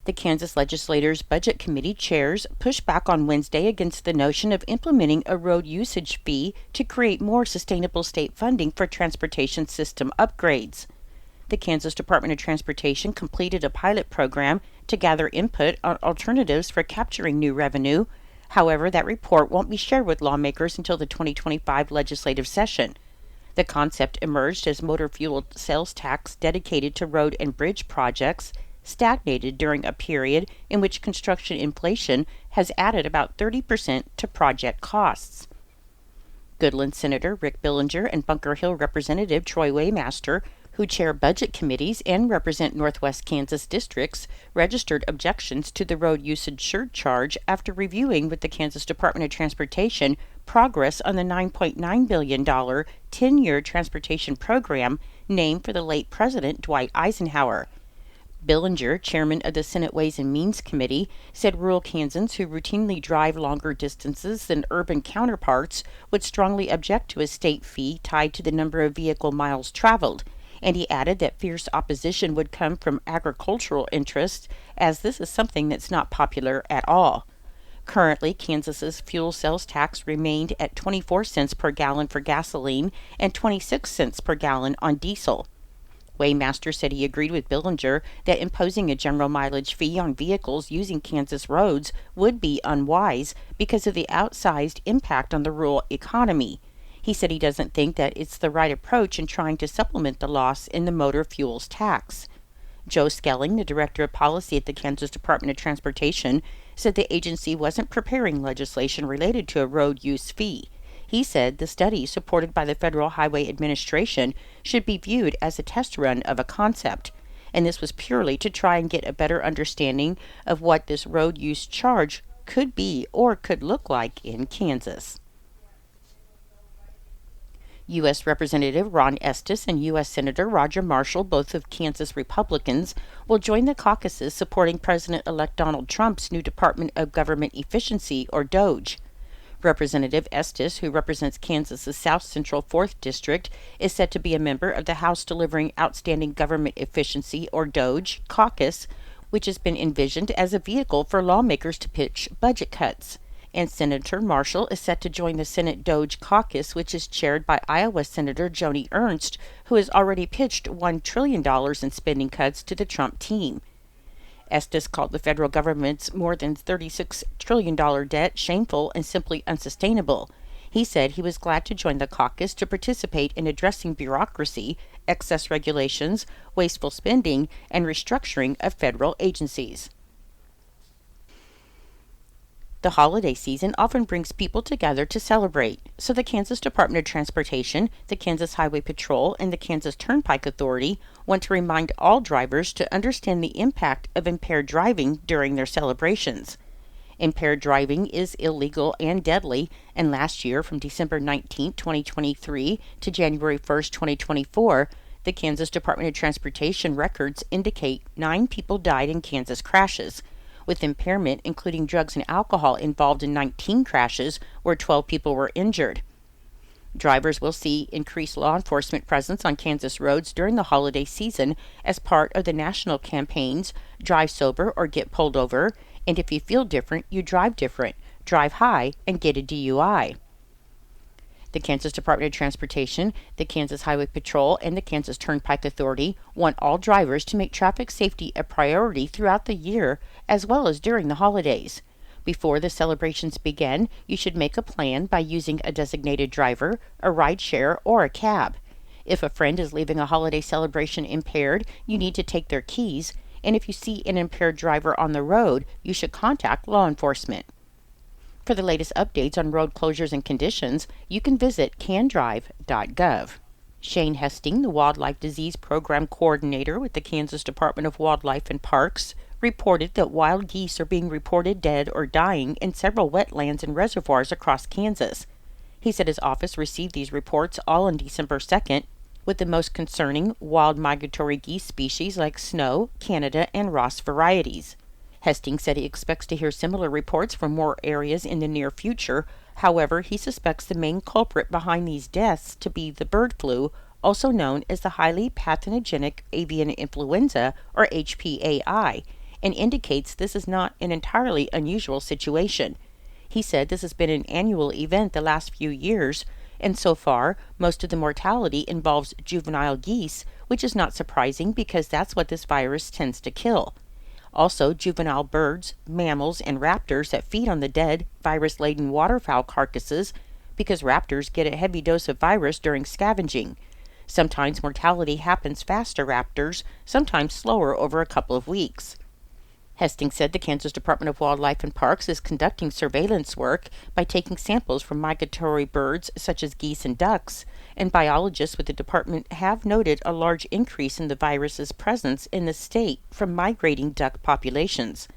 The Kansas legislators' Budget Committee chairs pushed back on Wednesday against the notion of implementing a road usage fee to create more sustainable state funding for transportation system upgrades. The Kansas Department of Transportation completed a pilot program to gather input on alternatives for capturing new revenue. However, that report won't be shared with lawmakers until the 2025 legislative session. The concept emerged as motor fuel sales tax dedicated to road and bridge projects stagnated during a period in which construction inflation has added about 30% to project costs. Goodland Senator Rick Billinger and Bunker Hill Representative Troy Waymaster, who chair budget committees and represent Northwest Kansas districts, registered objections to the road usage surcharge after reviewing with the Kansas Department of Transportation progress on the $9.9 billion 10-year transportation program named for the late President Dwight Eisenhower. Billinger, chairman of the Senate Ways and Means Committee, said rural Kansans who routinely drive longer distances than urban counterparts would strongly object to a state fee tied to the number of vehicle miles traveled, and he added that fierce opposition would come from agricultural interests, as this is something that's not popular at all. Currently, Kansas's fuel sales tax remained at 24 cents per gallon for gasoline and 26 cents per gallon on diesel. Waymaster said he agreed with Billinger that imposing a general mileage fee on vehicles using Kansas roads would be unwise because of the outsized impact on the rural economy. He said he doesn't think that it's the right approach in trying to supplement the loss in the motor fuels tax. Joe Skelling, the director of policy at the Kansas Department of Transportation, said the agency wasn't preparing legislation related to a road use fee. He said the study, supported by the Federal Highway Administration, should be viewed as a test run of a concept, and this was purely to try and get a better understanding of what this road use charge could be or could look like in Kansas. U.S. Representative Ron Estes and U.S. Senator Roger Marshall, both of Kansas Republicans, will join the caucuses supporting President-elect Donald Trump's new Department of Government Efficiency, or DOGE. Representative Estes, who represents Kansas's South Central 4th District, is said to be a member of the House Delivering Outstanding Government Efficiency, or DOGE, caucus, which has been envisioned as a vehicle for lawmakers to pitch budget cuts. And Senator Marshall is set to join the Senate DOGE caucus, which is chaired by Iowa Senator Joni Ernst, who has already pitched $1 trillion in spending cuts to the Trump team. Estes called the federal government's more than $36 trillion debt shameful and simply unsustainable. He said he was glad to join the caucus to participate in addressing bureaucracy, excess regulations, wasteful spending, and restructuring of federal agencies. The holiday season often brings people together to celebrate, so the Kansas Department of Transportation, the Kansas Highway Patrol, and the Kansas Turnpike Authority want to remind all drivers to understand the impact of impaired driving during their celebrations. Impaired driving is illegal and deadly, and last year, from December 19, 2023 to January 1, 2024, the Kansas Department of Transportation records indicate 9 people died in Kansas crashes, with impairment including drugs and alcohol involved in 19 crashes where 12 people were injured. Drivers will see increased law enforcement presence on Kansas roads during the holiday season as part of the national campaigns Drive Sober or Get Pulled Over, and if you feel different, you drive different, drive high, and get a DUI. The Kansas Department of Transportation, the Kansas Highway Patrol, and the Kansas Turnpike Authority want all drivers to make traffic safety a priority throughout the year as well as during the holidays. Before the celebrations begin, you should make a plan by using a designated driver, a ride share, or a cab. If a friend is leaving a holiday celebration impaired, you need to take their keys, and if you see an impaired driver on the road, you should contact law enforcement. For the latest updates on road closures and conditions, you can visit candrive.gov. Shane Hesting, the Wildlife Disease Program Coordinator with the Kansas Department of Wildlife and Parks, reported that wild geese are being reported dead or dying in several wetlands and reservoirs across Kansas. He said his office received these reports all on December 2nd, with the most concerning wild migratory geese species like snow, Canada, and Ross varieties. Hesting said he expects to hear similar reports from more areas in the near future. However, he suspects the main culprit behind these deaths to be the bird flu, also known as the highly pathogenic avian influenza, or HPAI, and indicates this is not an entirely unusual situation. He said this has been an annual event the last few years, and so far, most of the mortality involves juvenile geese, which is not surprising because that's what this virus tends to kill. Also, juvenile birds, mammals, and raptors that feed on the dead, virus-laden waterfowl carcasses because raptors get a heavy dose of virus during scavenging. Sometimes mortality happens faster raptors, sometimes slower over a couple of weeks. Hastings said the Kansas Department of Wildlife and Parks is conducting surveillance work by taking samples from migratory birds such as geese and ducks, and biologists with the department have noted a large increase in the virus's presence in the state from migrating duck populations.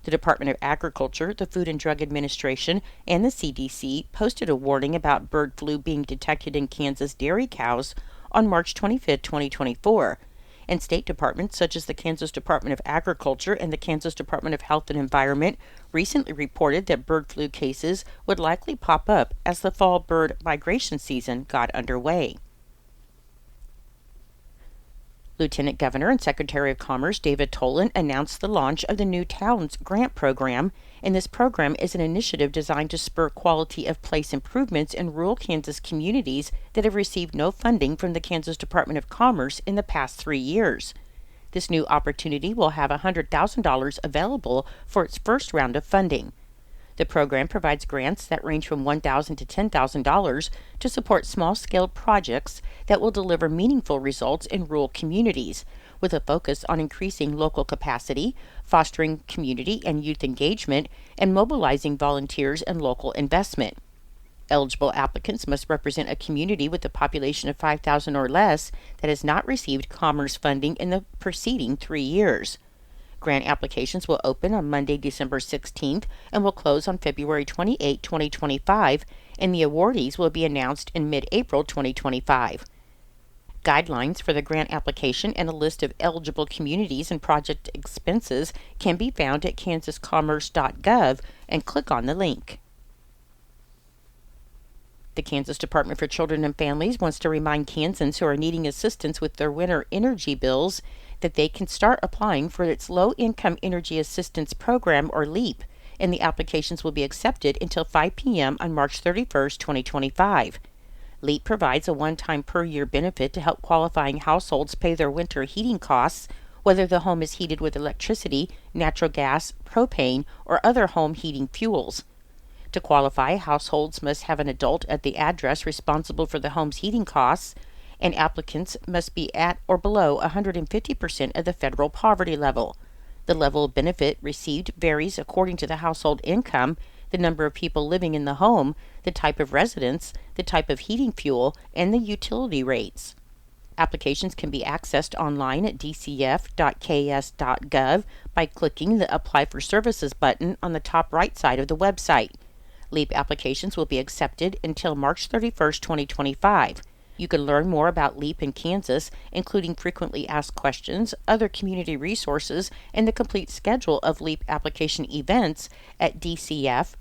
The Department of Agriculture, the Food and Drug Administration, and the CDC posted a warning about bird flu being detected in Kansas dairy cows on March 25, 2024. And state departments such as the Kansas Department of Agriculture and the Kansas Department of Health and Environment recently reported that bird flu cases would likely pop up as the fall bird migration season got underway. Lieutenant Governor and Secretary of Commerce David Tolan announced the launch of the New Towns Grant Program, and this program is an initiative designed to spur quality of place improvements in rural Kansas communities that have received no funding from the Kansas Department of Commerce in the past 3 years. This new opportunity will have $100,000 available for its first round of funding. The program provides grants that range from $1,000 to $10,000 to support small-scale projects that will deliver meaningful results in rural communities, with a focus on increasing local capacity, fostering community and youth engagement, and mobilizing volunteers and local investment. Eligible applicants must represent a community with a population of 5,000 or less that has not received commerce funding in the preceding 3 years. Grant applications will open on Monday, December 16th and will close on February 28, 2025, and the awardees will be announced in mid-April 2025. Guidelines for the grant application and a list of eligible communities and project expenses can be found at kansascommerce.gov and click on the link. The Kansas Department for Children and Families wants to remind Kansans who are needing assistance with their winter energy bills that they can start applying for its Low-Income Energy Assistance Program, or LEAP, and the applications will be accepted until 5 p.m. on March 31, 2025. LEAP provides a one-time per-year benefit to help qualifying households pay their winter heating costs, whether the home is heated with electricity, natural gas, propane, or other home heating fuels. To qualify, households must have an adult at the address responsible for the home's heating costs, and applicants must be at or below 150% of the federal poverty level. The level of benefit received varies according to the household income, the number of people living in the home, the type of residence, the type of heating fuel, and the utility rates. Applications can be accessed online at dcf.ks.gov by clicking the Apply for Services button on the top right side of the website. LEAP applications will be accepted until March 31, 2025. You can learn more about LEAP in Kansas, including frequently asked questions, other community resources, and the complete schedule of LEAP application events at dcf.ks.gov.